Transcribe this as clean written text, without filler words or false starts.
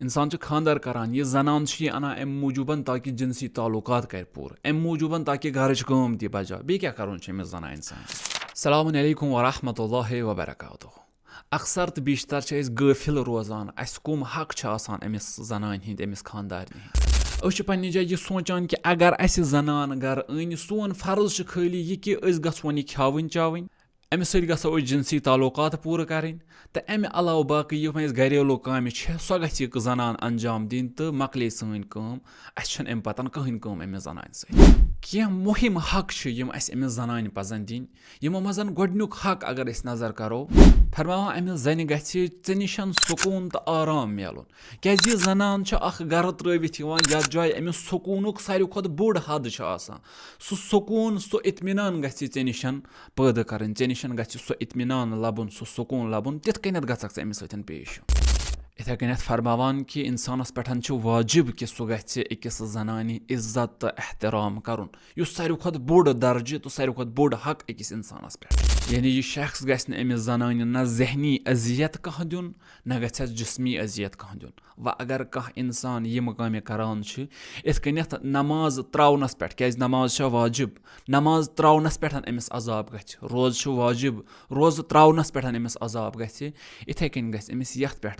इंसान खानदार करान ये जनान अना अम मूजूबन ताकि जिनसी ताल्लुकात कर पूर अम मूजूबन ताकि घरच काम दी बजा बे क्या करुन जना इंसान। अस्सलामु अलैकुम वरहमतुल्लाहि वबरकातुहू। अक्सर तो बेशतर गाफिल रोजान अस कुम हक अमिस जनान हिंद अमिस खानदारनि हिंद पन्ने जाय ये सोचान कि अगर अस जनान गर अन सोन फर्ज खाली यह कि गो खावन चावन अमिस सत गो जिनसी ताल्लुकात पूर करें तो अमे अलाव बाकी यम घरेलू काम सो गि जनान अंजाम दिन तो मकले सन कम अस अम पतन कहीं कम अमिस जनान सह मुहिम हक अमिस जनान पजन दिन यमो मज गोडनुक हक अगर अस नजर करो फरमावा अमिस जन गे निशन सुकून तो आराम मिलन क्या जनान गर त्रवित यथ जाय अमिस सुकूनुक सारे खुद बोड़ हद सह सुकून सो इत्मीनान गे निशन पैदा कर निशन सो इत्मीनान लबन सो सुकून लबन तिथ कन गस अमिस सत पेश इथे कन फरमावान कि इंसानस पे वाजिब कि सह गस जनान इज्जत तो एहतराम कर सारे खुद बोड़ दर्ज तो सारे खुद बोड़ हक अकिस इंसानस पे यानी यह शख्स गस अमिस जनान न जहनी अजियत कह दिन न गस जिस्मी अजियत कह दिन व अगर कह इंसान यह काम करान इत कन नमाज त्रवनस पे क्या नमाज वाजिब नमाज त्रवनस पे अमिस अजाब रोज वाजिब रोज त्रवनस पे अमिस अजाब इथे कन गस अमिस यथ पे